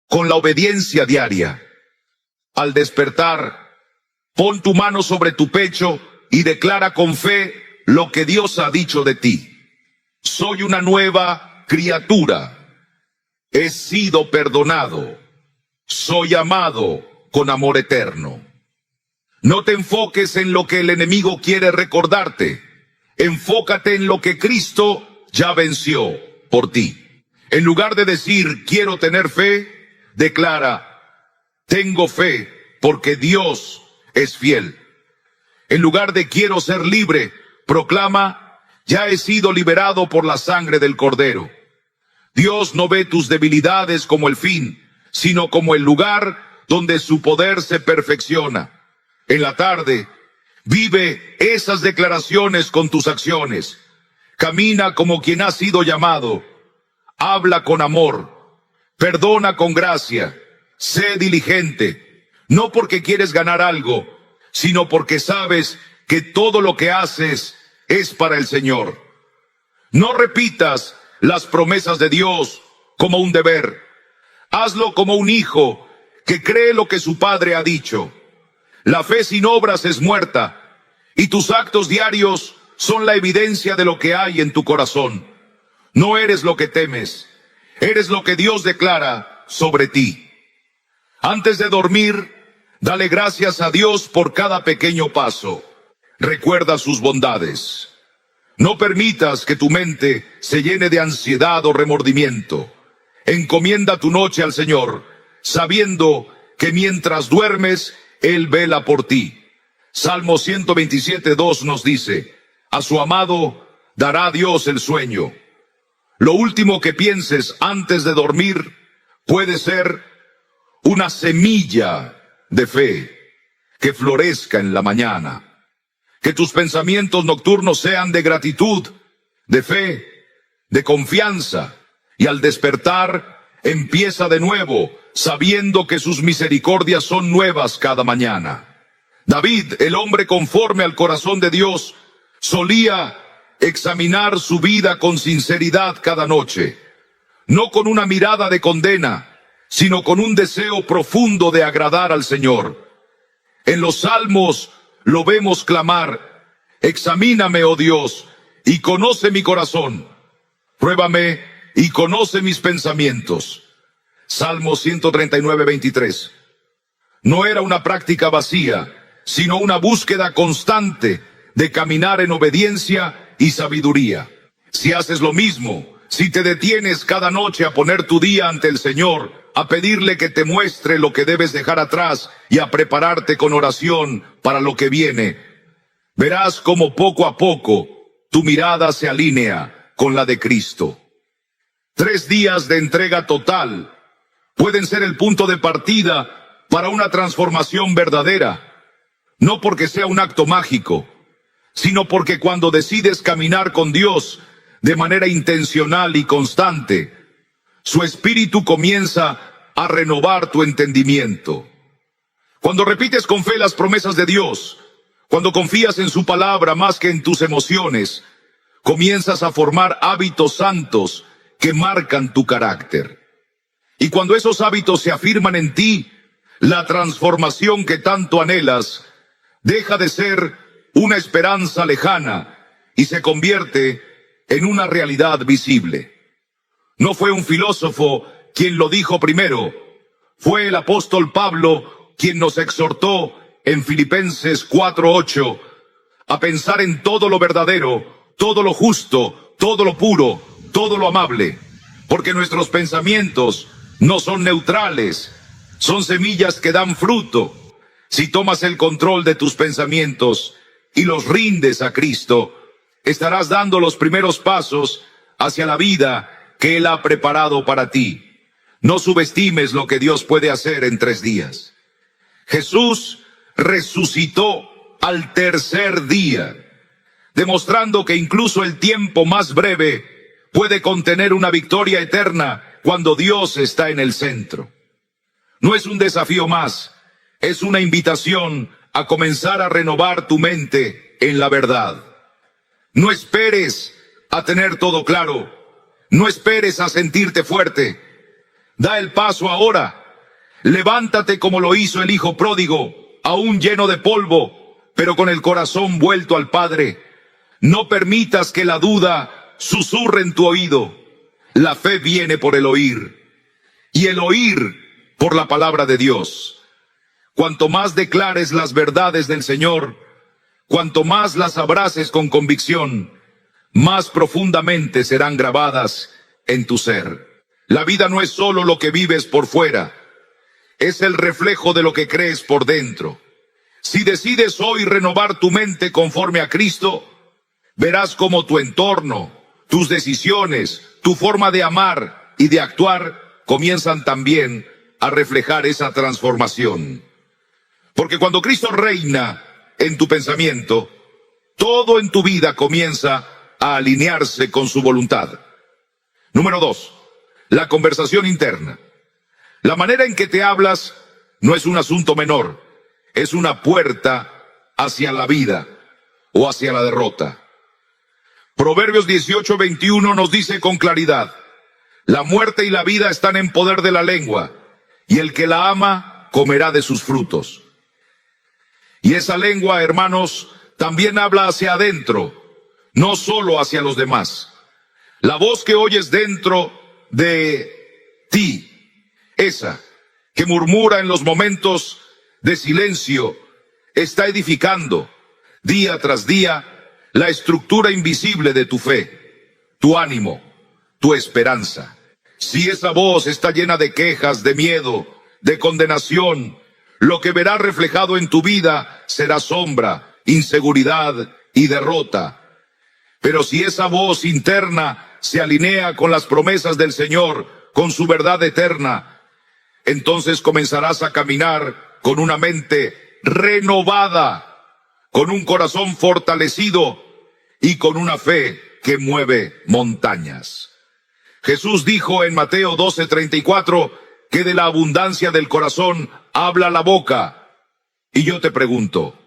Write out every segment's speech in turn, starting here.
con la obediencia diaria. Al despertar, pon tu mano sobre tu pecho y declara con fe lo que Dios ha dicho de ti. Soy una nueva criatura. He sido perdonado. Soy amado con amor eterno. No te enfoques en lo que el enemigo quiere recordarte. Enfócate en lo que Cristo ya venció por ti. En lugar de decir, quiero tener fe, declara, tengo fe porque Dios es fiel. En lugar de quiero ser libre, proclama, ya he sido liberado por la sangre del Cordero. Dios no ve tus debilidades como el fin, sino como el lugar donde su poder se perfecciona. En la tarde, vive esas declaraciones con tus acciones. Camina como quien ha sido llamado. Habla con amor. Perdona con gracia. Sé diligente. No porque quieres ganar algo, sino porque sabes que todo lo que haces es para el Señor. No repitas las promesas de Dios como un deber. Hazlo como un hijo que cree lo que su padre ha dicho. La fe sin obras es muerta, y tus actos diarios son la evidencia de lo que hay en tu corazón. No eres lo que temes, eres lo que Dios declara sobre ti. Antes de dormir, dale gracias a Dios por cada pequeño paso. Recuerda sus bondades. No permitas que tu mente se llene de ansiedad o remordimiento. Encomienda tu noche al Señor, sabiendo que mientras duermes, Él vela por ti. Salmo 127:2 nos dice, a su amado dará Dios el sueño. Lo último que pienses antes de dormir puede ser una semilla de fe que florezca en la mañana. Que tus pensamientos nocturnos sean de gratitud, de fe, de confianza, y al despertar empieza de nuevo, sabiendo que sus misericordias son nuevas cada mañana. David, el hombre conforme al corazón de Dios, solía examinar su vida con sinceridad cada noche, no con una mirada de condena, sino con un deseo profundo de agradar al Señor. En los Salmos lo vemos clamar, examíname, oh Dios, y conoce mi corazón. Pruébame y conoce mis pensamientos. Salmo 139:23. No era una práctica vacía, sino una búsqueda constante de caminar en obediencia y sabiduría. Si haces lo mismo, si te detienes cada noche a poner tu día ante el Señor, a pedirle que te muestre lo que debes dejar atrás y a prepararte con oración para lo que viene, verás cómo poco a poco tu mirada se alinea con la de Cristo. 3 días de entrega total pueden ser el punto de partida para una transformación verdadera, no porque sea un acto mágico, sino porque cuando decides caminar con Dios de manera intencional y constante, su Espíritu comienza a renovar tu entendimiento. Cuando repites con fe las promesas de Dios, cuando confías en su palabra más que en tus emociones, comienzas a formar hábitos santos que marcan tu carácter. Y cuando esos hábitos se afirman en ti, la transformación que tanto anhelas deja de ser una esperanza lejana y se convierte en una realidad visible. No fue un filósofo quien lo dijo primero, fue el apóstol Pablo quien nos exhortó en Filipenses 4:8 a pensar en todo lo verdadero, todo lo justo, todo lo puro, todo lo amable, porque nuestros pensamientos no son neutrales, son semillas que dan fruto. Si tomas el control de tus pensamientos y los rindes a Cristo, estarás dando los primeros pasos hacia la vida que Él ha preparado para ti. No subestimes lo que Dios puede hacer en 3 días. Jesús resucitó al 3er día, demostrando que incluso el tiempo más breve puede contener una victoria eterna cuando Dios está en el centro. No es un desafío más, es una invitación a comenzar a renovar tu mente en la verdad. No esperes a tener todo claro, no esperes a sentirte fuerte. Da el paso ahora. Levántate como lo hizo el hijo pródigo, aún lleno de polvo, pero con el corazón vuelto al Padre. No permitas que la duda susurre en tu oído. La fe viene por el oír, y el oír por la palabra de Dios. Cuanto más declares las verdades del Señor, cuanto más las abraces con convicción, más profundamente serán grabadas en tu ser. La vida no es solo lo que vives por fuera, es el reflejo de lo que crees por dentro. Si decides hoy renovar tu mente conforme a Cristo, verás cómo tu entorno, tus decisiones, tu forma de amar y de actuar comienzan también a reflejar esa transformación. Porque cuando Cristo reina en tu pensamiento, todo en tu vida comienza a alinearse con su voluntad. Número 2. La conversación interna. La manera en que te hablas no es un asunto menor, es una puerta hacia la vida o hacia la derrota. Proverbios 18:21 nos dice con claridad: la muerte y la vida están en poder de la lengua, y el que la ama comerá de sus frutos. Y esa lengua, hermanos, también habla hacia adentro, no solo hacia los demás. La voz que oyes dentro de ti, esa que murmura en los momentos de silencio, está edificando día tras día la estructura invisible de tu fe, tu ánimo, tu esperanza. Si esa voz está llena de quejas, de miedo, de condenación, lo que verás reflejado en tu vida será sombra, inseguridad y derrota. Pero si esa voz interna se alinea con las promesas del Señor, con su verdad eterna, entonces comenzarás a caminar con una mente renovada, con un corazón fortalecido y con una fe que mueve montañas. Jesús dijo en Mateo 12:34 que de la abundancia del corazón habla la boca. Y yo te pregunto,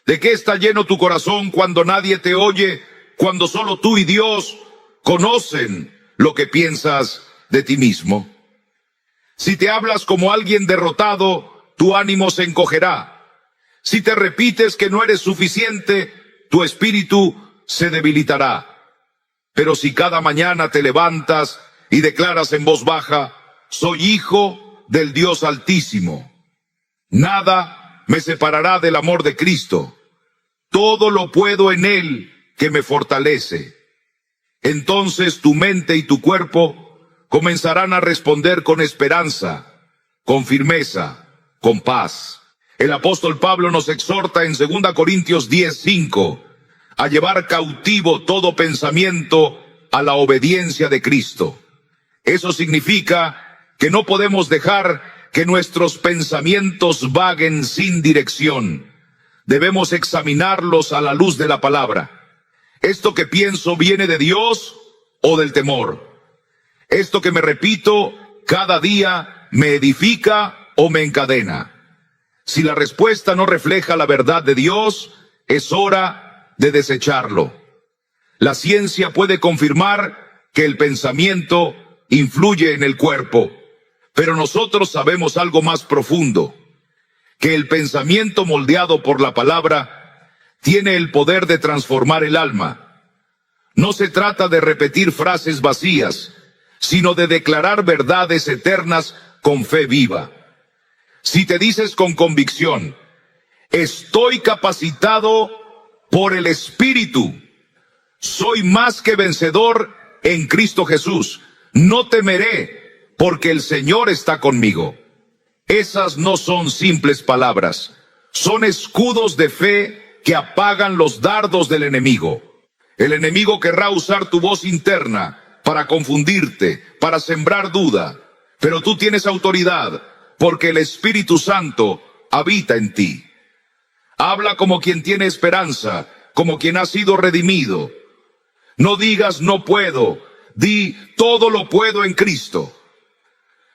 ¿de qué está lleno tu corazón cuando nadie te oye, cuando solo tú y Dios conocen lo que piensas de ti mismo? Si te hablas como alguien derrotado, tu ánimo se encogerá. Si te repites que no eres suficiente, tu espíritu se debilitará. Pero si cada mañana te levantas y declaras en voz baja: soy hijo del Dios Altísimo, nada me separará del amor de Cristo. Todo lo puedo en Él que me fortalece. Entonces tu mente y tu cuerpo comenzarán a responder con esperanza, con firmeza, con paz. El apóstol Pablo nos exhorta en 2 Corintios 10:5 a llevar cautivo todo pensamiento a la obediencia de Cristo. Eso significa que no podemos dejar que nuestros pensamientos vaguen sin dirección. Debemos examinarlos a la luz de la palabra. ¿Esto que pienso viene de Dios o del temor? ¿Esto que me repito cada día me edifica o me encadena? Si la respuesta no refleja la verdad de Dios, es hora de desecharlo. La ciencia puede confirmar que el pensamiento influye en el cuerpo, pero nosotros sabemos algo más profundo, que el pensamiento moldeado por la palabra tiene el poder de transformar el alma. No se trata de repetir frases vacías, sino de declarar verdades eternas con fe viva. Si te dices con convicción: estoy capacitado por el Espíritu, soy más que vencedor en Cristo Jesús, no temeré, porque el Señor está conmigo. Esas no son simples palabras, son escudos de fe que apagan los dardos del enemigo. El enemigo querrá usar tu voz interna para confundirte, para sembrar duda, pero tú tienes autoridad, porque el Espíritu Santo habita en ti. Habla como quien tiene esperanza, como quien ha sido redimido. No digas no puedo, di todo lo puedo en Cristo.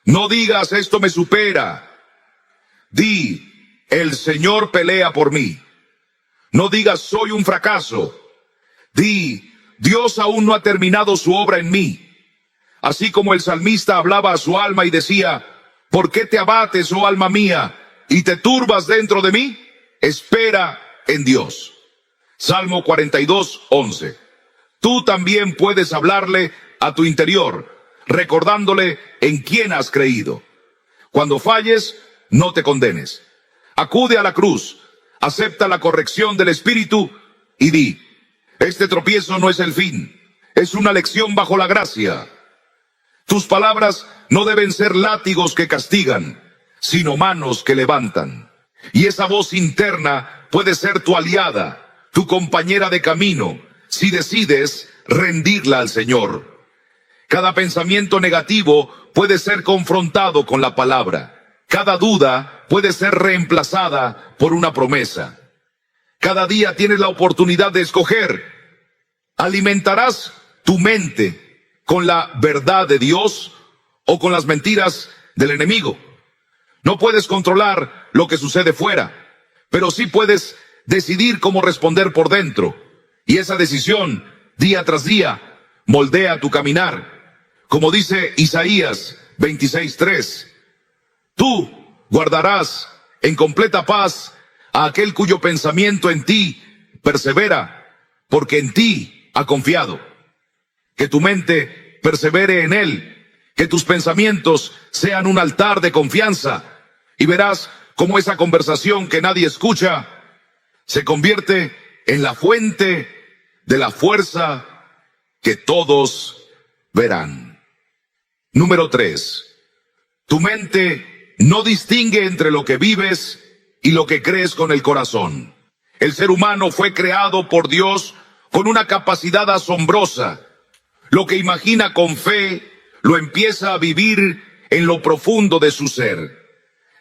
No digas esto me supera, di el Señor pelea por mí. No digas soy un fracaso, di Dios aún no ha terminado su obra en mí. Así como el salmista hablaba a su alma y decía, ¿por qué te abates, oh alma mía, y te turbas dentro de mí? Espera en Dios. Salmo 42:11. Tú también puedes hablarle a tu interior, recordándole en quién has creído. Cuando falles, no te condenes. Acude a la cruz, acepta la corrección del Espíritu y di, este tropiezo no es el fin, es una lección bajo la gracia. Tus palabras no deben ser látigos que castigan, sino manos que levantan. Y esa voz interna puede ser tu aliada, tu compañera de camino, si decides rendirla al Señor. Cada pensamiento negativo puede ser confrontado con la palabra. Cada duda puede ser reemplazada por una promesa. Cada día tienes la oportunidad de escoger. ¿Alimentarás tu mente con la verdad de Dios o con las mentiras del enemigo? No puedes controlar lo que sucede fuera, pero sí puedes decidir cómo responder por dentro. Y esa decisión, día tras día, moldea tu caminar. Como dice Isaías 26:3, tú guardarás en completa paz a aquel cuyo pensamiento en ti persevera, porque en ti ha confiado. Que tu mente persevere en él, que tus pensamientos sean un altar de confianza, y verás cómo esa conversación que nadie escucha se convierte en la fuente de la fuerza que todos verán. Número 3. Tu mente no distingue entre lo que vives y lo que crees con el corazón. El ser humano fue creado por Dios con una capacidad asombrosa. Lo que imagina con fe, lo empieza a vivir en lo profundo de su ser.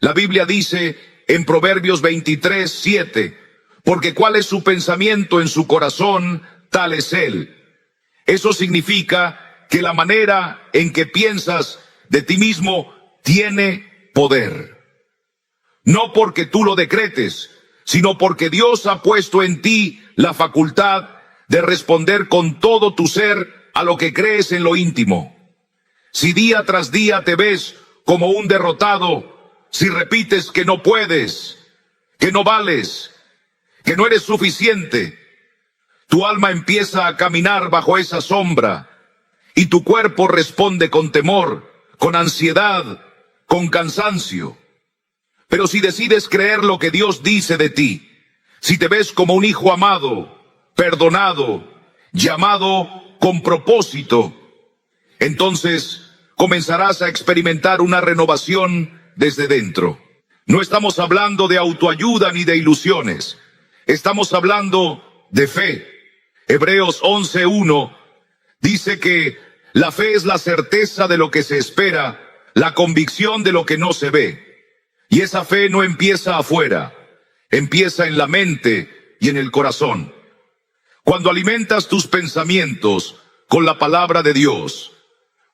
La Biblia dice en Proverbios 23:7, porque cuál es su pensamiento en su corazón, tal es él. Eso significa que la manera en que piensas de ti mismo tiene poder. No porque tú lo decretes, sino porque Dios ha puesto en ti la facultad de responder con todo tu ser a lo que crees en lo íntimo. Si día tras día te ves como un derrotado, si repites que no puedes, que no vales, que no eres suficiente, tu alma empieza a caminar bajo esa sombra y tu cuerpo responde con temor, con ansiedad, con cansancio. Pero si decides creer lo que Dios dice de ti, si te ves como un hijo amado, perdonado, llamado con propósito, entonces comenzarás a experimentar una renovación desde dentro. No estamos hablando de autoayuda ni de ilusiones. Estamos hablando de fe. Hebreos 11:1 dice que la fe es la certeza de lo que se espera, la convicción de lo que no se ve. Y esa fe no empieza afuera, empieza en la mente y en el corazón. Cuando alimentas tus pensamientos con la palabra de Dios,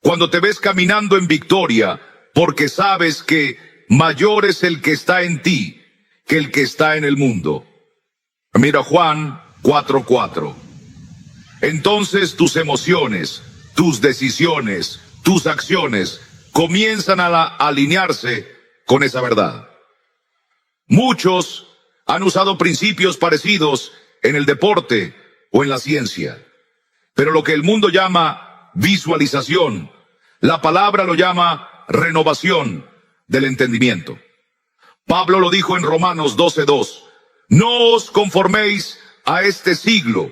cuando te ves caminando en victoria, porque sabes que mayor es el que está en ti que el que está en el mundo. Mira Juan 4:4. Entonces tus emociones, tus decisiones, tus acciones comienzan a alinearse con esa verdad. Muchos han usado principios parecidos en el deporte o en la ciencia, pero lo que el mundo llama visualización, la palabra lo llama renovación del entendimiento. Pablo lo dijo en Romanos 12:2, no os conforméis a este siglo,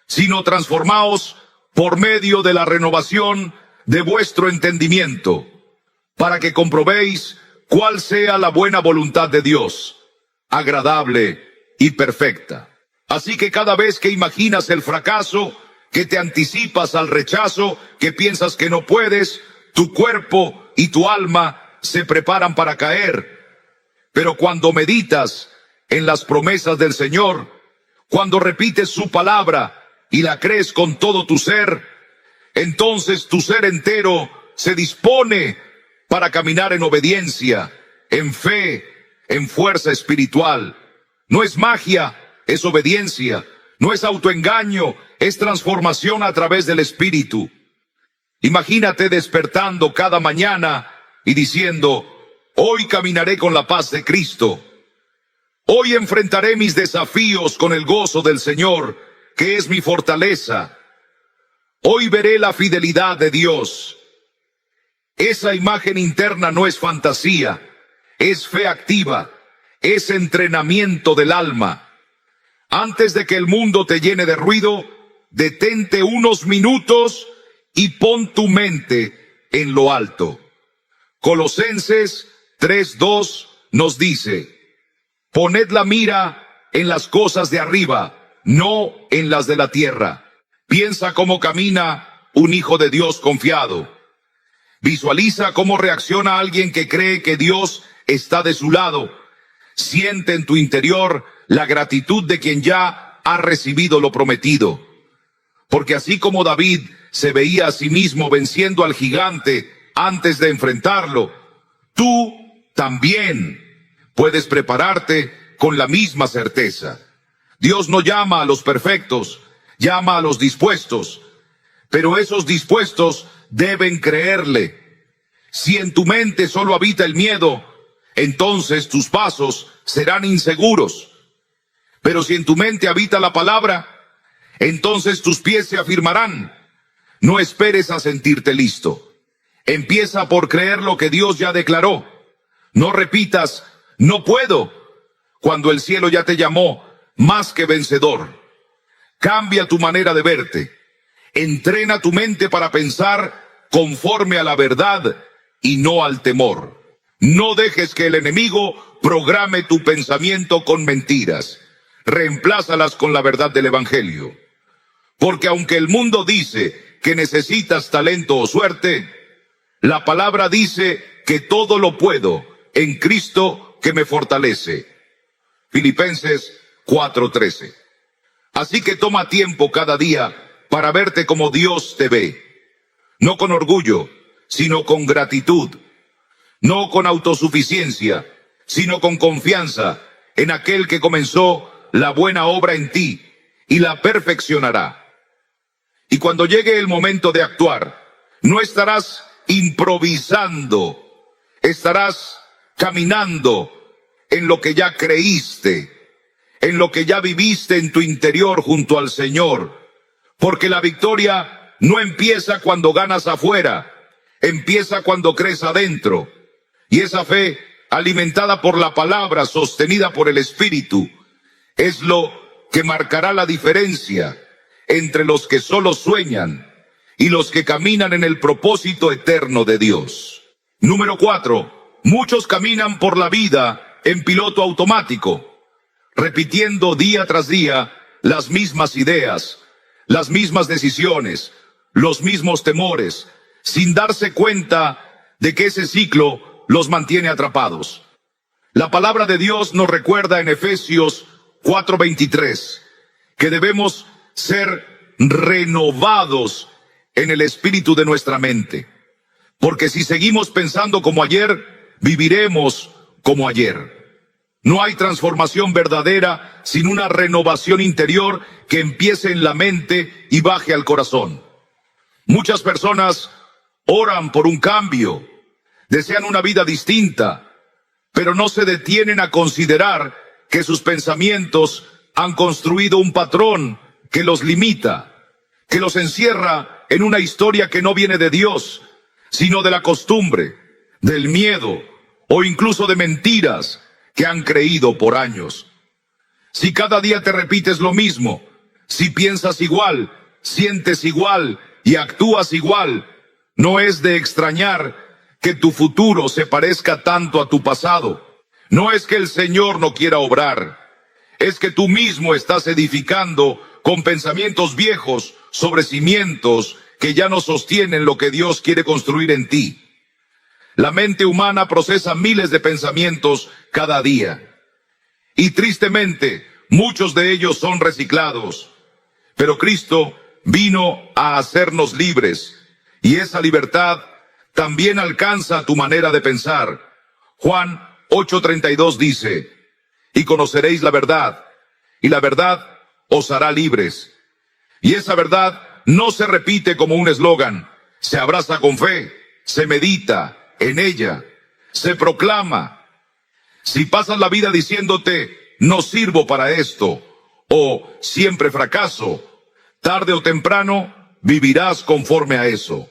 sino transformaos por medio de la renovación de vuestro entendimiento, para que comprobéis cuál sea la buena voluntad de Dios, agradable y perfecta. Así que cada vez que imaginas el fracaso, que te anticipas al rechazo, que piensas que no puedes, tu cuerpo y tu alma se preparan para caer. Pero cuando meditas en las promesas del Señor, cuando repites su palabra y la crees con todo tu ser, entonces tu ser entero se dispone para caminar en obediencia, en fe, en fuerza espiritual. No es magia, es obediencia. No es autoengaño, es transformación a través del Espíritu. Imagínate despertando cada mañana y diciendo: hoy caminaré con la paz de Cristo. Hoy enfrentaré mis desafíos con el gozo del Señor, que es mi fortaleza. Hoy veré la fidelidad de Dios. Esa imagen interna no es fantasía, es fe activa, es entrenamiento del alma. Antes de que el mundo te llene de ruido, detente unos minutos y pon tu mente en lo alto. Colosenses 3:2 nos dice: poned la mira en las cosas de arriba, no en las de la tierra. Piensa cómo camina un hijo de Dios confiado. Visualiza cómo reacciona alguien que cree que Dios está de su lado. Siente en tu interior la gratitud de quien ya ha recibido lo prometido. Porque así como David se veía a sí mismo venciendo al gigante antes de enfrentarlo, tú también puedes prepararte con la misma certeza. Dios no llama a los perfectos, llama a los dispuestos, pero esos dispuestos deben creerle. Si en tu mente solo habita el miedo, entonces tus pasos serán inseguros. Pero si en tu mente habita la palabra, entonces tus pies se afirmarán. No esperes a sentirte listo. Empieza por creer lo que Dios ya declaró. No repitas: no puedo, cuando el cielo ya te llamó más que vencedor. Cambia tu manera de verte. Entrena tu mente para pensar conforme a la verdad y no al temor. No dejes que el enemigo programe tu pensamiento con mentiras. Reemplázalas con la verdad del Evangelio. Porque aunque el mundo dice que necesitas talento o suerte, la palabra dice que todo lo puedo en Cristo que me fortalece. Filipenses 4:13. Así que toma tiempo cada día para verte como Dios te ve. No con orgullo, sino con gratitud. No con autosuficiencia, sino con confianza en aquel que comenzó la buena obra en ti y la perfeccionará. Y cuando llegue el momento de actuar, no estarás improvisando, estarás caminando en lo que ya creíste, en lo que ya viviste en tu interior junto al Señor. Porque la victoria no empieza cuando ganas afuera, empieza cuando crees adentro. Y esa fe, alimentada por la palabra, sostenida por el Espíritu, es lo que marcará la diferencia entre los que solo sueñan y los que caminan en el propósito eterno de Dios. Número 4. Muchos caminan por la vida en piloto automático, repitiendo día tras día las mismas ideas, las mismas decisiones, los mismos temores, sin darse cuenta de que ese ciclo los mantiene atrapados. La palabra de Dios nos recuerda en Efesios 4:23 que debemos ser renovados en el espíritu de nuestra mente. Porque si seguimos pensando como ayer, viviremos como ayer. No hay transformación verdadera sin una renovación interior que empiece en la mente y baje al corazón. Muchas personas oran por un cambio, desean una vida distinta, pero no se detienen a considerar que sus pensamientos han construido un patrón que los limita, que los encierra en una historia que no viene de Dios, sino de la costumbre, del miedo o incluso de mentiras que han creído por años. Si cada día te repites lo mismo, si piensas igual, sientes igual y actúas igual, no es de extrañar que tu futuro se parezca tanto a tu pasado. No es que el Señor no quiera obrar, es que tú mismo estás edificando con pensamientos viejos sobre cimientos que ya no sostienen lo que Dios quiere construir en ti. La mente humana procesa miles de pensamientos cada día. Y tristemente, muchos de ellos son reciclados. Pero Cristo vino a hacernos libres. Y esa libertad también alcanza tu manera de pensar. Juan 8:32 dice: y conoceréis la verdad, y la verdad os hará libres. Y esa verdad no se repite como un eslogan, se abraza con fe, se medita en ella, se proclama. Si pasas la vida diciéndote, no sirvo para esto, o siempre fracaso, tarde o temprano vivirás conforme a eso.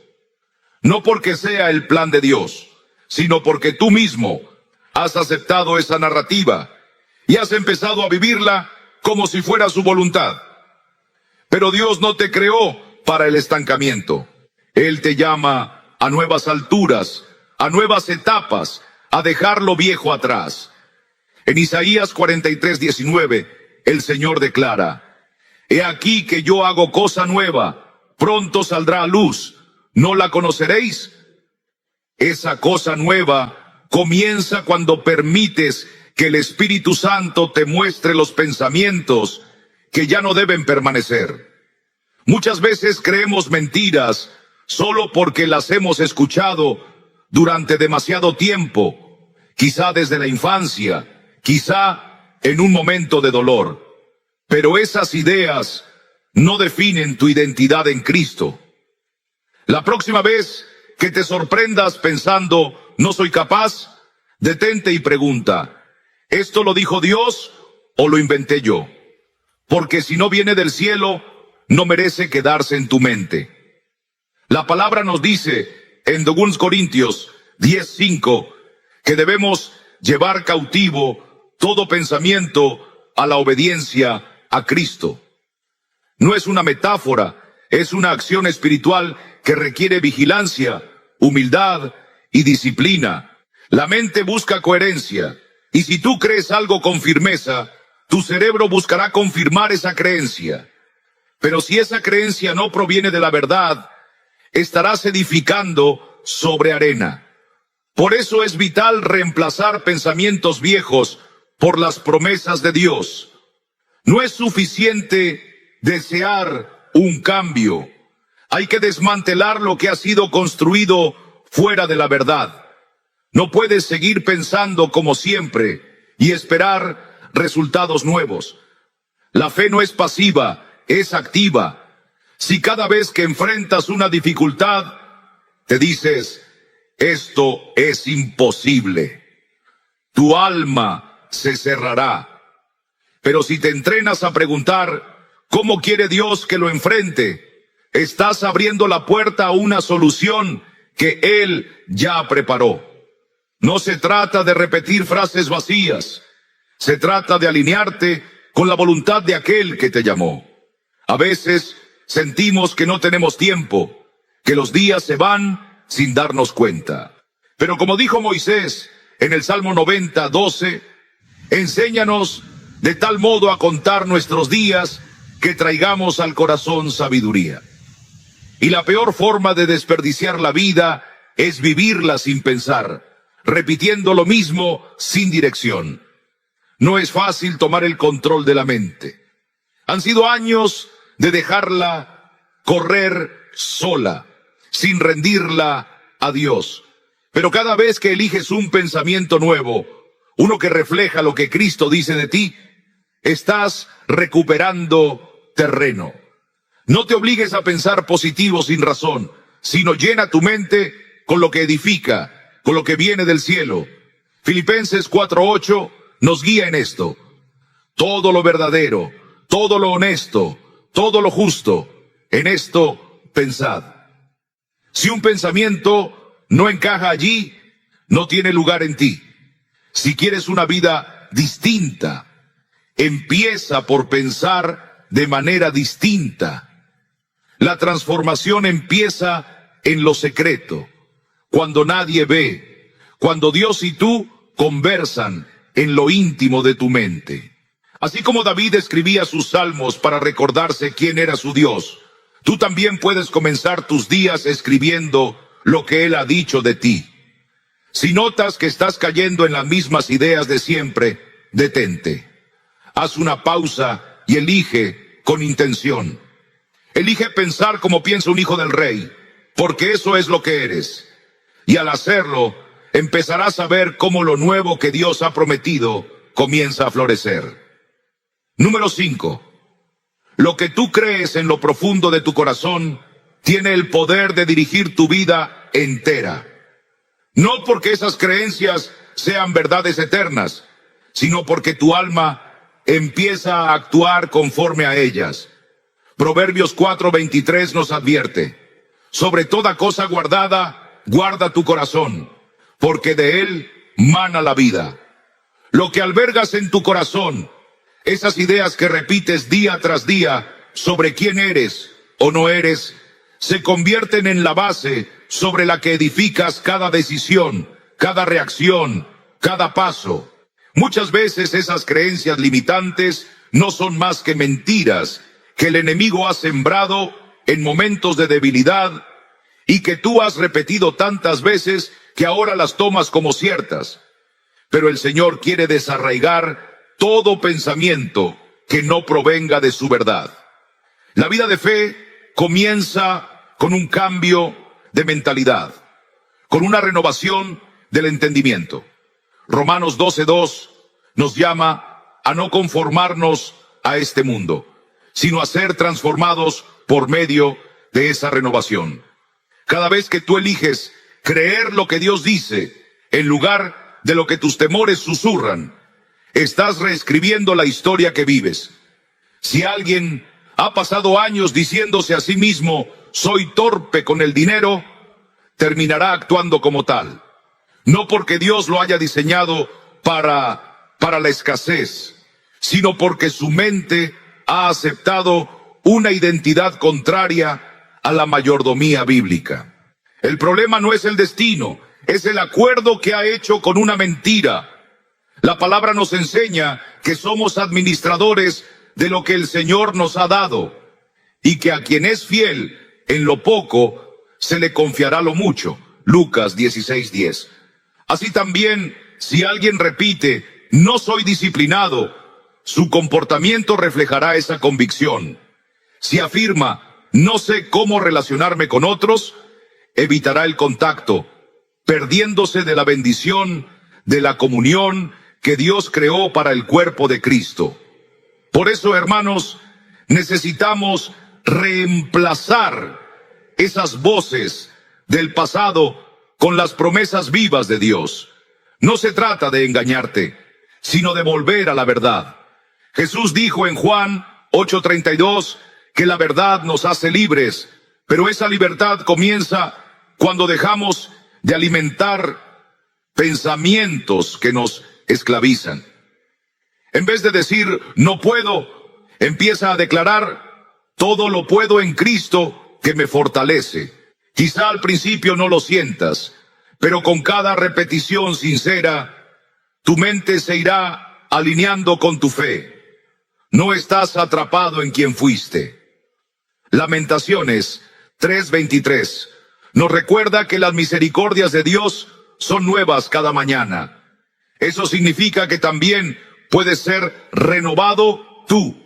No porque sea el plan de Dios, sino porque tú mismo has aceptado esa narrativa y has empezado a vivirla como si fuera su voluntad. Pero Dios no te creó para el estancamiento. Él te llama a nuevas alturas, a nuevas etapas, a dejar lo viejo atrás. En Isaías 43:19, el Señor declara, he aquí que yo hago cosa nueva, pronto saldrá a luz, ¿no la conoceréis? Esa cosa nueva comienza cuando permites que el Espíritu Santo te muestre los pensamientos que ya no deben permanecer. Muchas veces creemos mentiras solo porque las hemos escuchado durante demasiado tiempo, quizá desde la infancia, quizá en un momento de dolor. Pero esas ideas no definen tu identidad en Cristo. La próxima vez que te sorprendas pensando, no soy capaz, detente y pregunta, ¿esto lo dijo Dios o lo inventé yo? Porque si no viene del cielo, no merece quedarse en tu mente. La palabra nos dice en 2 Corintios 10:5 que debemos llevar cautivo todo pensamiento a la obediencia a Cristo. No es una metáfora, es una acción espiritual que requiere vigilancia, humildad y disciplina. La mente busca coherencia, y si tú crees algo con firmeza, tu cerebro buscará confirmar esa creencia. Pero si esa creencia no proviene de la verdad, estarás edificando sobre arena. Por eso es vital reemplazar pensamientos viejos por las promesas de Dios. No es suficiente desear un cambio. Hay que desmantelar lo que ha sido construido fuera de la verdad. No puedes seguir pensando como siempre y esperar resultados nuevos. La fe no es pasiva, es activa. Si cada vez que enfrentas una dificultad, te dices, esto es imposible, tu alma se cerrará. Pero si te entrenas a preguntar, ¿cómo quiere Dios que lo enfrente? Estás abriendo la puerta a una solución que Él ya preparó. No se trata de repetir frases vacías, se trata de alinearte con la voluntad de aquel que te llamó. A veces sentimos que no tenemos tiempo, que los días se van sin darnos cuenta. Pero como dijo Moisés en el Salmo 90:12, enséñanos de tal modo a contar nuestros días que traigamos al corazón sabiduría. Y la peor forma de desperdiciar la vida es vivirla sin pensar, repitiendo lo mismo sin dirección. No es fácil tomar el control de la mente. Han sido años de dejarla correr sola, sin rendirla a Dios. Pero cada vez que eliges un pensamiento nuevo, uno que refleja lo que Cristo dice de ti, estás recuperando terreno. No te obligues a pensar positivo sin razón, sino llena tu mente con lo que edifica, con lo que viene del cielo. Filipenses 4:8 nos guía en esto. Todo lo verdadero, todo lo honesto, todo lo justo, en esto pensad. Si un pensamiento no encaja allí, no tiene lugar en ti. Si quieres una vida distinta, empieza por pensar de manera distinta. La transformación empieza en lo secreto, cuando nadie ve, cuando Dios y tú conversan en lo íntimo de tu mente. Así como David escribía sus salmos para recordarse quién era su Dios, tú también puedes comenzar tus días escribiendo lo que Él ha dicho de ti. Si notas que estás cayendo en las mismas ideas de siempre, detente. Haz una pausa y elige con intención. Elige pensar como piensa un hijo del rey, porque eso es lo que eres. Y al hacerlo, empezarás a ver cómo lo nuevo que Dios ha prometido comienza a florecer. Número 5. Lo que tú crees en lo profundo de tu corazón tiene el poder de dirigir tu vida entera. No porque esas creencias sean verdades eternas, sino porque tu alma empieza a actuar conforme a ellas. Proverbios 4:23 nos advierte: sobre toda cosa guardada, guarda tu corazón, porque de él mana la vida. Lo que albergas en tu corazón, esas ideas que repites día tras día sobre quién eres o no eres, se convierten en la base sobre la que edificas cada decisión, cada reacción, cada paso. Muchas veces esas creencias limitantes no son más que mentiras que el enemigo ha sembrado en momentos de debilidad y que tú has repetido tantas veces que ahora las tomas como ciertas. Pero el Señor quiere desarraigar todo pensamiento que no provenga de su verdad. La vida de fe comienza con un cambio de mentalidad, con una renovación del entendimiento. Romanos 12:2 nos llama a no conformarnos a este mundo, sino a ser transformados por medio de esa renovación. Cada vez que tú eliges creer lo que Dios dice, en lugar de lo que tus temores susurran, estás reescribiendo la historia que vives. Si alguien ha pasado años diciéndose a sí mismo: soy torpe con el dinero, terminará actuando como tal. No porque Dios lo haya diseñado para la escasez, sino porque su mente ha aceptado una identidad contraria a la mayordomía bíblica. El problema no es el destino, es el acuerdo que ha hecho con una mentira. La palabra nos enseña que somos administradores de lo que el Señor nos ha dado, y que a quien es fiel en lo poco se le confiará lo mucho. Lucas 16:10. Así también, si alguien repite: no soy disciplinado, su comportamiento reflejará esa convicción. Si afirma: no sé cómo relacionarme con otros, evitará el contacto, perdiéndose de la bendición de la comunión que Dios creó para el cuerpo de Cristo. Por eso, hermanos, necesitamos reemplazar esas voces del pasado con las promesas vivas de Dios. No se trata de engañarte, sino de volver a la verdad. Jesús dijo en Juan 8:32 que la verdad nos hace libres, pero esa libertad comienza cuando dejamos de alimentar pensamientos que nos esclavizan. En vez de decir no puedo, empieza a declarar: todo lo puedo en Cristo que me fortalece. Quizá al principio no lo sientas, pero con cada repetición sincera, tu mente se irá alineando con tu fe. No estás atrapado en quien fuiste. Lamentaciones 3:23 nos recuerda que las misericordias de Dios son nuevas cada mañana. Eso significa que también puedes ser renovado tú.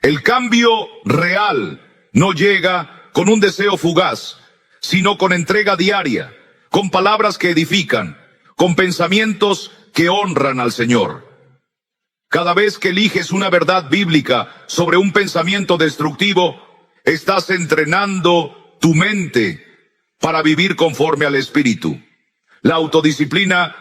El cambio real no llega con un deseo fugaz, sino con entrega diaria, con palabras que edifican, con pensamientos que honran al Señor. Cada vez que eliges una verdad bíblica sobre un pensamiento destructivo, estás entrenando tu mente para vivir conforme al Espíritu. La autodisciplina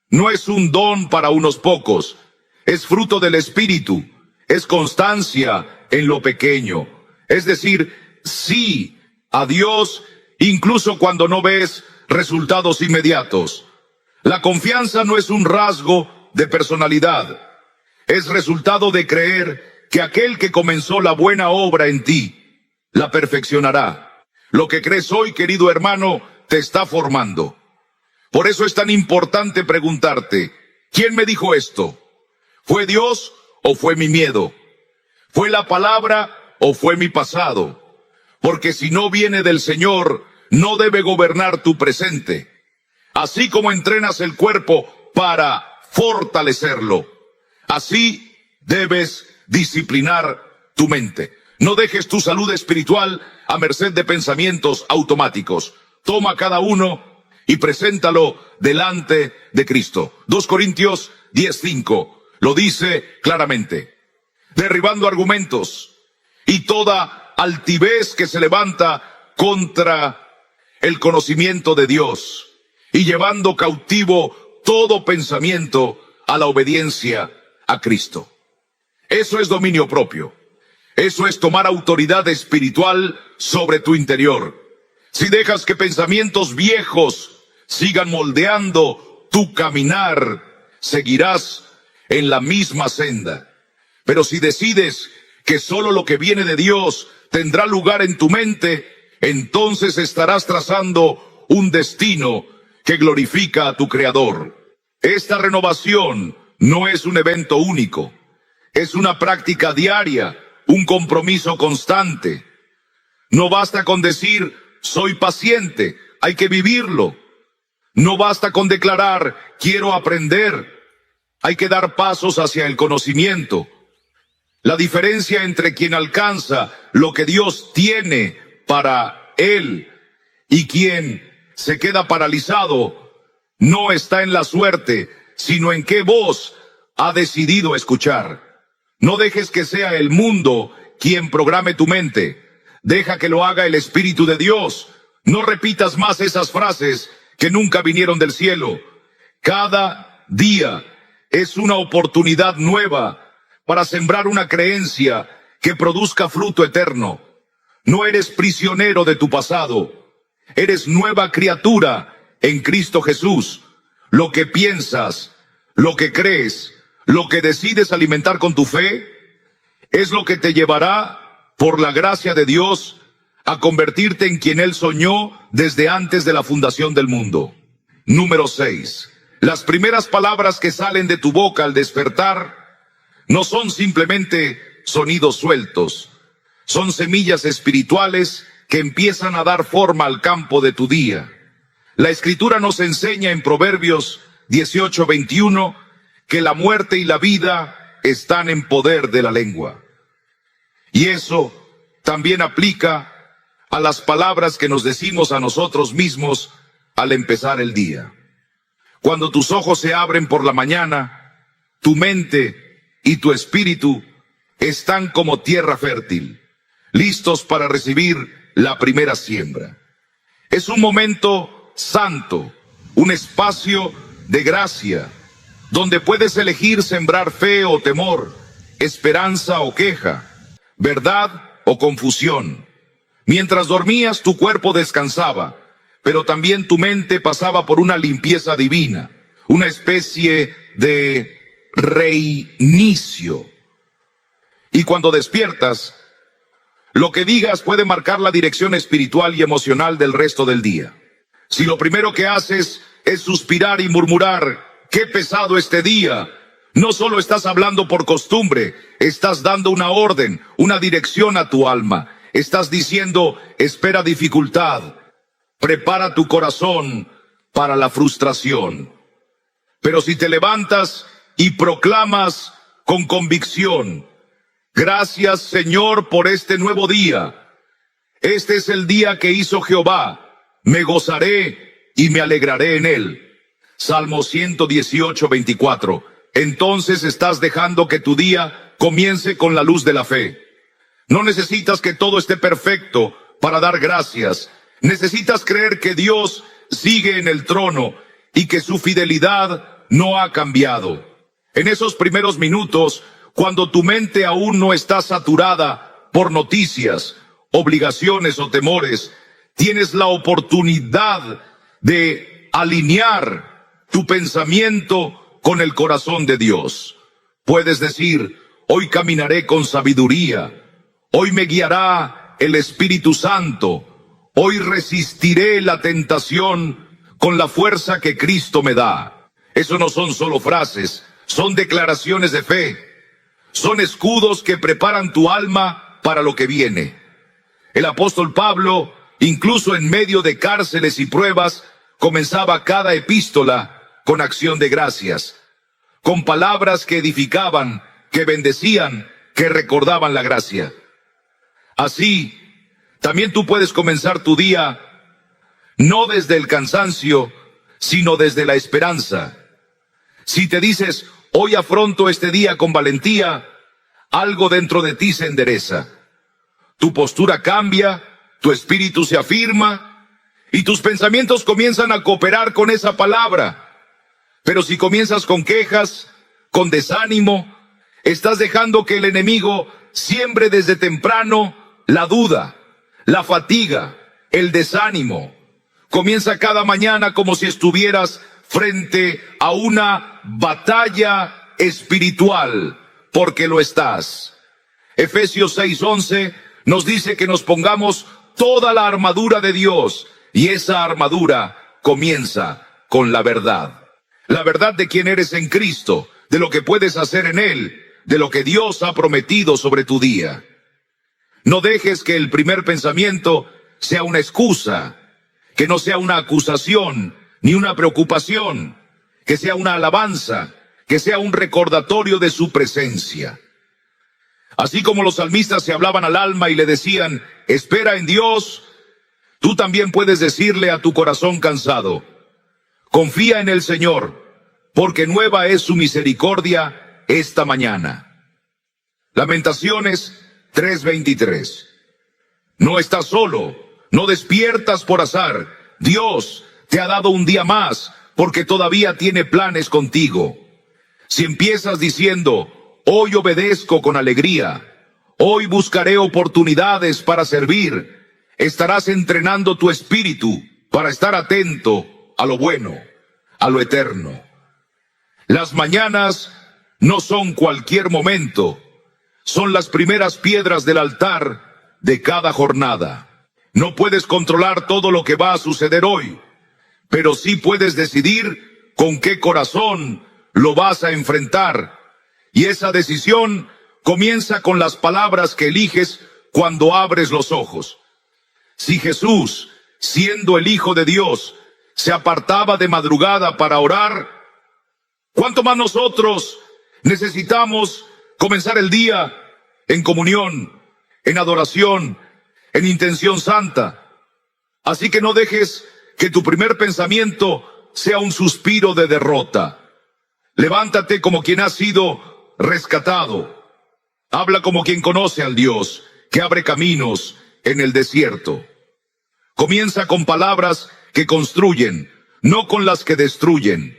no es un don para unos pocos, es fruto del Espíritu, es constancia en lo pequeño, es decir, sí a Dios incluso cuando no ves resultados inmediatos. La confianza no es un rasgo de personalidad, es resultado de creer que aquel que comenzó la buena obra en ti, la perfeccionará. Lo que crees hoy, querido hermano, te está formando. Por eso es tan importante preguntarte: ¿quién me dijo esto? ¿Fue Dios o fue mi miedo? ¿Fue la palabra o fue mi pasado? Porque si no viene del Señor, no debe gobernar tu presente. Así como entrenas el cuerpo para fortalecerlo, así debes disciplinar tu mente. No dejes tu salud espiritual a merced de pensamientos automáticos. Toma cada uno y preséntalo delante de Cristo. 2 Corintios 10:5 lo dice claramente. Derribando argumentos y toda altivez que se levanta contra el conocimiento de Dios y llevando cautivo todo pensamiento a la obediencia a Cristo. Eso es dominio propio. Eso es tomar autoridad espiritual sobre tu interior. Si dejas que pensamientos viejos sigan moldeando tu caminar, seguirás en la misma senda. Pero si decides que solo lo que viene de Dios tendrá lugar en tu mente, entonces estarás trazando un destino que glorifica a tu Creador. Esta renovación no es un evento único, es una práctica diaria, un compromiso constante. No basta con decir, soy paciente, hay que vivirlo. No basta con declarar, quiero aprender, hay que dar pasos hacia el conocimiento. La diferencia entre quien alcanza lo que Dios tiene para él y quien se queda paralizado no está en la suerte, sino en qué voz ha decidido escuchar. No dejes que sea el mundo quien programe tu mente. Deja que lo haga el Espíritu de Dios. No repitas más esas frases que nunca vinieron del cielo. Cada día es una oportunidad nueva para sembrar una creencia que produzca fruto eterno. No eres prisionero de tu pasado. Eres nueva criatura en Cristo Jesús. Lo que piensas, lo que crees, lo que decides alimentar con tu fe, es lo que te llevará, por la gracia de Dios, a convertirte en quien Él soñó desde antes de la fundación del mundo. Número 6. Las primeras palabras que salen de tu boca al despertar no son simplemente sonidos sueltos, son semillas espirituales que empiezan a dar forma al campo de tu día. La Escritura nos enseña en Proverbios 18:21 que la muerte y la vida están en poder de la lengua. Y eso también aplica a las palabras que nos decimos a nosotros mismos al empezar el día. Cuando tus ojos se abren por la mañana, tu mente y tu espíritu están como tierra fértil, listos para recibir la primera siembra. Es un momento santo, un espacio de gracia, donde puedes elegir sembrar fe o temor, esperanza o queja, verdad o confusión. Mientras dormías, tu cuerpo descansaba, pero también tu mente pasaba por una limpieza divina, una especie de reinicio. Y cuando despiertas, lo que digas puede marcar la dirección espiritual y emocional del resto del día. Si lo primero que haces es suspirar y murmurar, ¡qué pesado este día!, no solo estás hablando por costumbre, estás dando una orden, una dirección a tu alma. Estás diciendo, espera dificultad, prepara tu corazón para la frustración. Pero si te levantas y proclamas con convicción, gracias Señor por este nuevo día. Este es el día que hizo Jehová, me gozaré y me alegraré en él. Salmo 118:24. Entonces estás dejando que tu día comience con la luz de la fe. No necesitas que todo esté perfecto para dar gracias. Necesitas creer que Dios sigue en el trono y que su fidelidad no ha cambiado. En esos primeros minutos, cuando tu mente aún no está saturada por noticias, obligaciones o temores, tienes la oportunidad de alinear tu pensamiento con el corazón de Dios. Puedes decir, hoy caminaré con sabiduría. Hoy me guiará el Espíritu Santo. Hoy resistiré la tentación con la fuerza que Cristo me da. Eso no son solo frases, son declaraciones de fe. Son escudos que preparan tu alma para lo que viene. El apóstol Pablo, incluso en medio de cárceles y pruebas, comenzaba cada epístola con acción de gracias, con palabras que edificaban, que bendecían, que recordaban la gracia. Así, también tú puedes comenzar tu día no desde el cansancio, sino desde la esperanza. Si te dices, hoy afronto este día con valentía, algo dentro de ti se endereza. Tu postura cambia, tu espíritu se afirma y tus pensamientos comienzan a cooperar con esa palabra. Pero si comienzas con quejas, con desánimo, estás dejando que el enemigo siembre desde temprano la duda, la fatiga, el desánimo. Comienza cada mañana como si estuvieras frente a una batalla espiritual, porque lo estás. Efesios 6:11 nos dice que nos pongamos toda la armadura de Dios, y esa armadura comienza con la verdad. La verdad de quién eres en Cristo, de lo que puedes hacer en Él, de lo que Dios ha prometido sobre tu día. No dejes que el primer pensamiento sea una excusa, que no sea una acusación ni una preocupación, que sea una alabanza, que sea un recordatorio de su presencia. Así como los salmistas se hablaban al alma y le decían, espera en Dios, tú también puedes decirle a tu corazón cansado, confía en el Señor, porque nueva es su misericordia esta mañana. Lamentaciones 3:23. No estás solo, no despiertas por azar. Dios te ha dado un día más, porque todavía tiene planes contigo. Si empiezas diciendo, hoy obedezco con alegría, hoy buscaré oportunidades para servir, estarás entrenando tu espíritu para estar atento a lo bueno, a lo eterno. Las mañanas no son cualquier momento, son las primeras piedras del altar de cada jornada. No puedes controlar todo lo que va a suceder hoy, pero sí puedes decidir con qué corazón lo vas a enfrentar. Y esa decisión comienza con las palabras que eliges cuando abres los ojos. Si Jesús, siendo el Hijo de Dios, se apartaba de madrugada para orar, ¿cuánto más nosotros necesitamos comenzar el día en comunión, en adoración, en intención santa? Así que no dejes que tu primer pensamiento sea un suspiro de derrota. Levántate como quien ha sido rescatado. Habla como quien conoce al Dios que abre caminos en el desierto. Comienza con palabras que construyen, no con las que destruyen.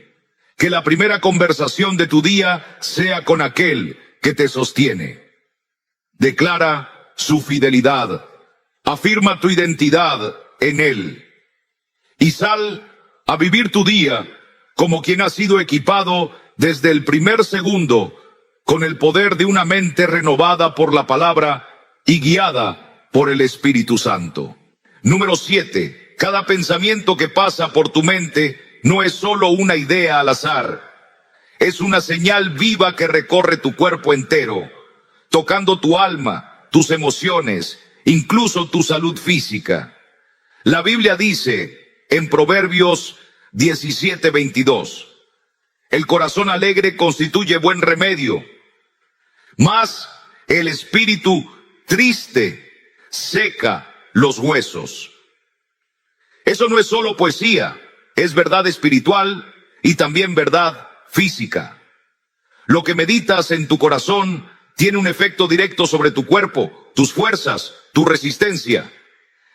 Que la primera conversación de tu día sea con aquel que te sostiene. Declara su fidelidad. Afirma tu identidad en Él. Y sal a vivir tu día como quien ha sido equipado desde el primer segundo con el poder de una mente renovada por la palabra y guiada por el Espíritu Santo. Número 7. Cada pensamiento que pasa por tu mente no es solo una idea al azar. Es una señal viva que recorre tu cuerpo entero, tocando tu alma, tus emociones, incluso tu salud física. La Biblia dice en Proverbios 17:22, el corazón alegre constituye buen remedio, mas el espíritu triste seca los huesos. Eso no es solo poesía, es verdad espiritual y también verdad física. Lo que meditas en tu corazón tiene un efecto directo sobre tu cuerpo, tus fuerzas, tu resistencia.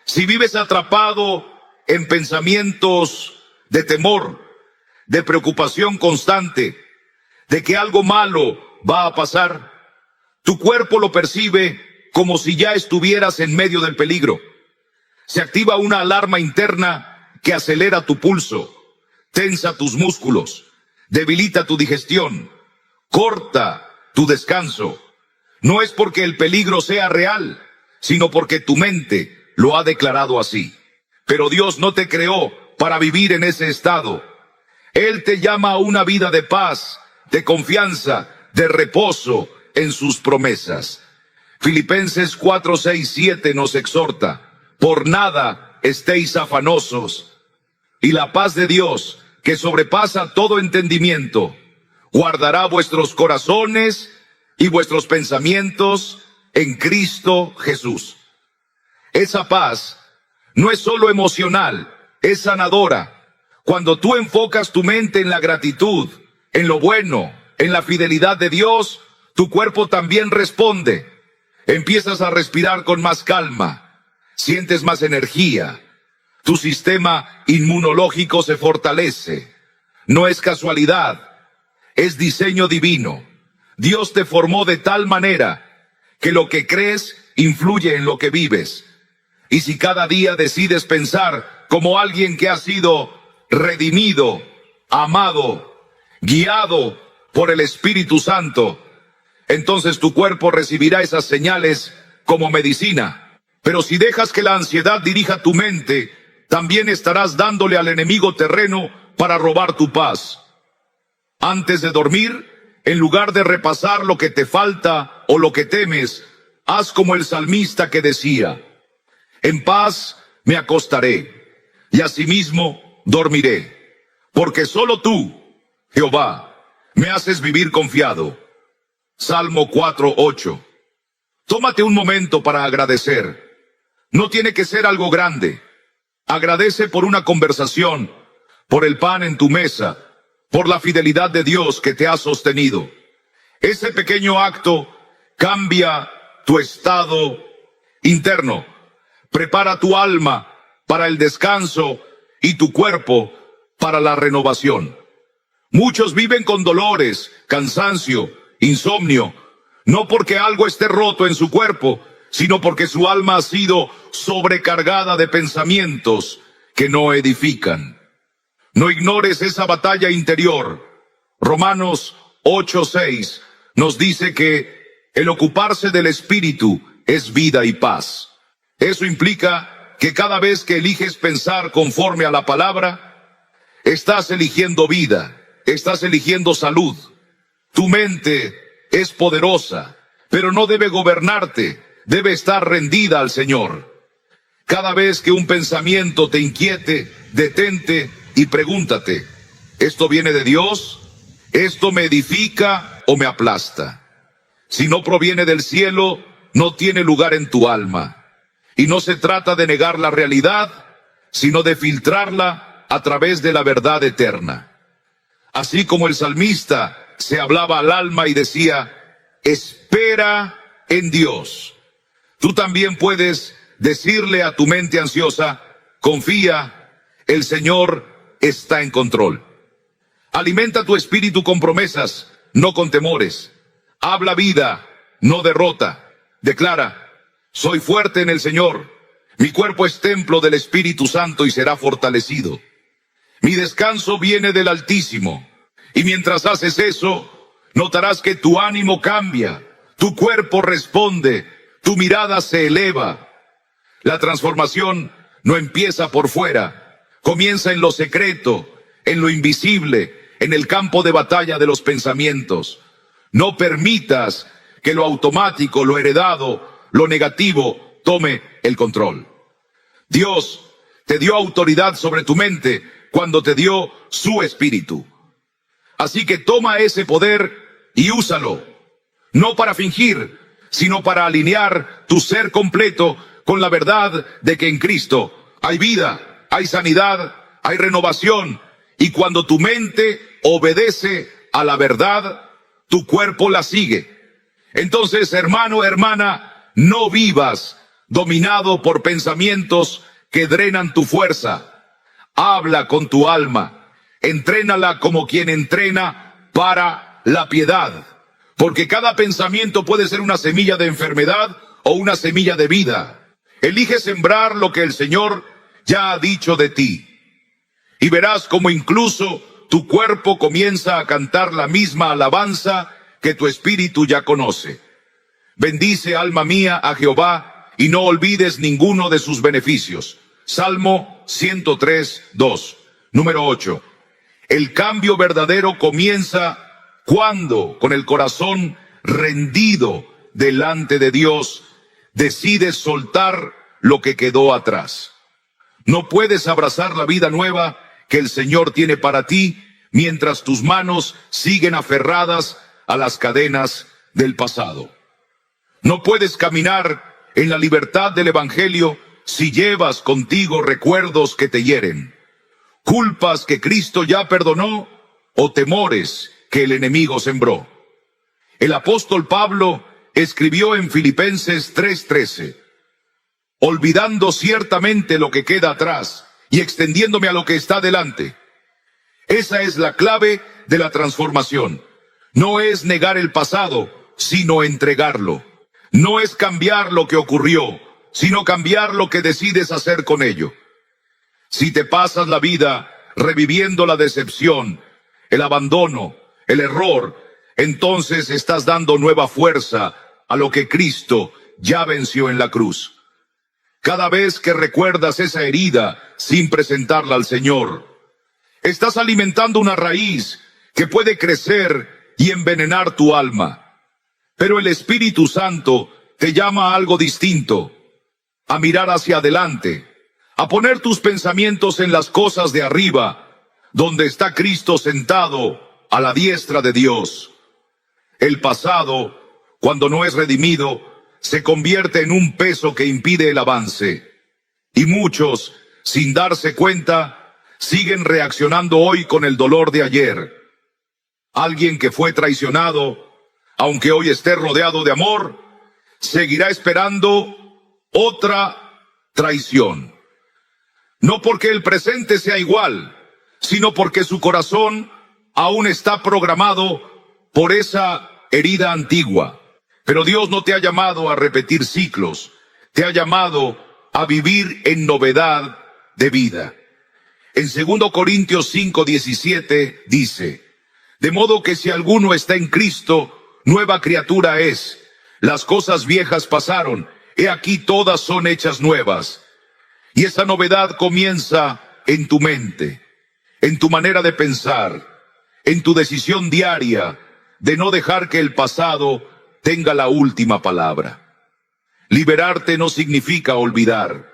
Si vives atrapado en pensamientos de temor, de preocupación constante, de que algo malo va a pasar, tu cuerpo lo percibe como si ya estuvieras en medio del peligro. Se activa una alarma interna que acelera tu pulso, tensa tus músculos, debilita tu digestión, corta tu descanso. No es porque el peligro sea real, sino porque tu mente lo ha declarado así. Pero Dios no te creó para vivir en ese estado. Él te llama a una vida de paz, de confianza, de reposo en sus promesas. Filipenses 4:6-7 nos exhorta, por nada estéis afanosos, y la paz de Dios, que sobrepasa todo entendimiento, guardará vuestros corazones y vuestros pensamientos en Cristo Jesús. Esa paz no es solo emocional, es sanadora. Cuando tú enfocas tu mente en la gratitud, en lo bueno, en la fidelidad de Dios, tu cuerpo también responde. Empiezas a respirar con más calma, sientes más energía, tu sistema inmunológico se fortalece. No es casualidad, es diseño divino. Dios te formó de tal manera que lo que crees influye en lo que vives. Y si cada día decides pensar como alguien que ha sido redimido, amado, guiado por el Espíritu Santo, entonces tu cuerpo recibirá esas señales como medicina. Pero si dejas que la ansiedad dirija tu mente, también estarás dándole al enemigo terreno para robar tu paz. Antes de dormir, en lugar de repasar lo que te falta o lo que temes, haz como el salmista que decía: en paz me acostaré, y asimismo dormiré, porque solo tú, Jehová, me haces vivir confiado. Salmo 4:8. Tómate un momento para agradecer. No tiene que ser algo grande. Agradece por una conversación, por el pan en tu mesa, por la fidelidad de Dios que te ha sostenido. Ese pequeño acto cambia tu estado interno, prepara tu alma para el descanso y tu cuerpo para la renovación. Muchos viven con dolores, cansancio, insomnio, no porque algo esté roto en su cuerpo, sino porque su alma ha sido sobrecargada de pensamientos que no edifican. No ignores esa batalla interior. Romanos 8:6 nos dice que el ocuparse del Espíritu es vida y paz. Eso implica que cada vez que eliges pensar conforme a la palabra, estás eligiendo vida, estás eligiendo salud. Tu mente es poderosa, pero no debe gobernarte, debe estar rendida al Señor. Cada vez que un pensamiento te inquiete, detente y pregúntate: ¿esto viene de Dios? ¿Esto me edifica o me aplasta? Si no proviene del cielo, no tiene lugar en tu alma. Y no se trata de negar la realidad, sino de filtrarla a través de la verdad eterna. Así como el salmista se hablaba al alma y decía: espera en Dios. Tú también puedes decirle a tu mente ansiosa: confía, el Señor está en control. Alimenta tu espíritu con promesas, no con temores. Habla vida, no derrota. Declara: soy fuerte en el Señor. Mi cuerpo es templo del Espíritu Santo y será fortalecido. Mi descanso viene del Altísimo. Y mientras haces eso, notarás que tu ánimo cambia, tu cuerpo responde, tu mirada se eleva. La transformación no empieza por fuera, comienza en lo secreto, en lo invisible, en el campo de batalla de los pensamientos. No permitas que lo automático, lo heredado, lo negativo tome el control. Dios te dio autoridad sobre tu mente cuando te dio su espíritu. Así que toma ese poder y úsalo, no para fingir, sino para alinear tu ser completo con la verdad de que en Cristo hay vida, hay sanidad, hay renovación, y cuando tu mente obedece a la verdad, tu cuerpo la sigue. Entonces, hermano, hermana, no vivas dominado por pensamientos que drenan tu fuerza. Habla con tu alma, entrénala como quien entrena para la piedad, porque cada pensamiento puede ser una semilla de enfermedad o una semilla de vida. Elige sembrar lo que el Señor ya ha dicho de ti, y verás como incluso tu cuerpo comienza a cantar la misma alabanza que tu espíritu ya conoce. Bendice, alma mía, a Jehová, y no olvides ninguno de sus beneficios. Salmo 103:2. Número 8. El cambio verdadero comienza cuando, con el corazón rendido delante de Dios, decides soltar lo que quedó atrás. No puedes abrazar la vida nueva que el Señor tiene para ti mientras tus manos siguen aferradas a las cadenas del pasado. No puedes caminar en la libertad del Evangelio si llevas contigo recuerdos que te hieren, culpas que Cristo ya perdonó o temores que el enemigo sembró. El apóstol Pablo escribió en Filipenses 3:13, olvidando ciertamente lo que queda atrás y extendiéndome a lo que está delante. Esa es la clave de la transformación. No es negar el pasado, sino entregarlo. No es cambiar lo que ocurrió, sino cambiar lo que decides hacer con ello. Si te pasas la vida reviviendo la decepción, el abandono, el error, entonces estás dando nueva fuerza a lo que Cristo ya venció en la cruz. Cada vez que recuerdas esa herida sin presentarla al Señor, estás alimentando una raíz que puede crecer y envenenar tu alma. Pero el Espíritu Santo te llama a algo distinto, a mirar hacia adelante, a poner tus pensamientos en las cosas de arriba, donde está Cristo sentado a la diestra de Dios. El pasado, cuando no es redimido, se convierte en un peso que impide el avance. Y muchos, sin darse cuenta, siguen reaccionando hoy con el dolor de ayer. Alguien que fue traicionado, aunque hoy esté rodeado de amor, seguirá esperando otra traición. No porque el presente sea igual, sino porque su corazón aún está programado por esa herida antigua. Pero Dios no te ha llamado a repetir ciclos, te ha llamado a vivir en novedad de vida. En 2 Corintios 5:17 dice, de modo que si alguno está en Cristo, nueva criatura es. Las cosas viejas pasaron, he aquí todas son hechas nuevas. Y esa novedad comienza en tu mente, en tu manera de pensar, en tu decisión diaria de no dejar que el pasado tenga la última palabra. Liberarte no significa olvidar,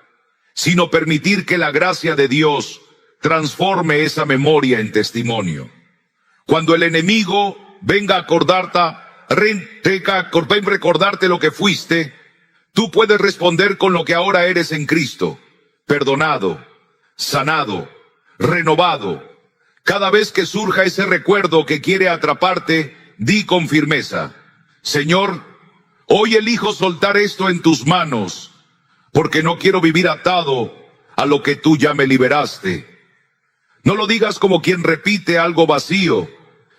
sino permitir que la gracia de Dios transforme esa memoria en testimonio. Cuando el enemigo venga a recordarte lo que fuiste, tú puedes responder con lo que ahora eres en Cristo, perdonado, sanado, renovado. Cada vez que surja ese recuerdo que quiere atraparte, di con firmeza, Señor, hoy elijo soltar esto en tus manos, porque no quiero vivir atado a lo que tú ya me liberaste. No lo digas como quien repite algo vacío,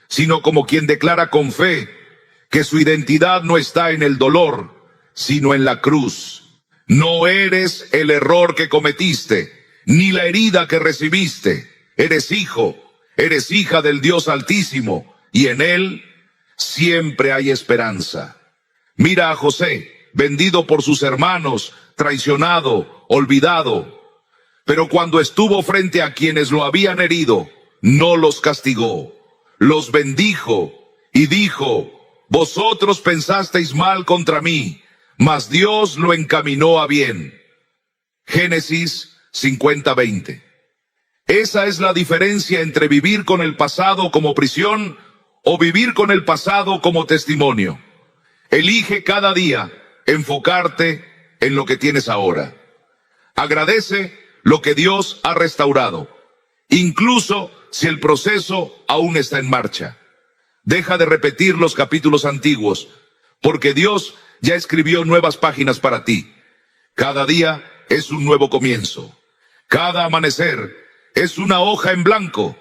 sino como quien declara con fe que su identidad no está en el dolor, sino en la cruz. No eres el error que cometiste, ni la herida que recibiste. Eres hijo, eres hija del Dios Altísimo, y en Él siempre hay esperanza. Mira a José, vendido por sus hermanos, traicionado, olvidado. Pero cuando estuvo frente a quienes lo habían herido, no los castigó, los bendijo y dijo, vosotros pensasteis mal contra mí, mas Dios lo encaminó a bien. Génesis 50:20. Esa es la diferencia entre vivir con el pasado como prisión o vivir con el pasado como testimonio. Elige cada día enfocarte en lo que tienes ahora. Agradece lo que Dios ha restaurado, incluso si el proceso aún está en marcha. Deja de repetir los capítulos antiguos, porque Dios ya escribió nuevas páginas para ti. Cada día es un nuevo comienzo. Cada amanecer es una hoja en blanco.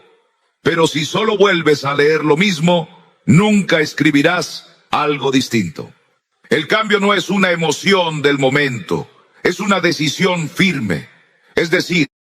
Pero si solo vuelves a leer lo mismo, nunca escribirás algo distinto. El cambio no es una emoción del momento, es una decisión firme. Es decir,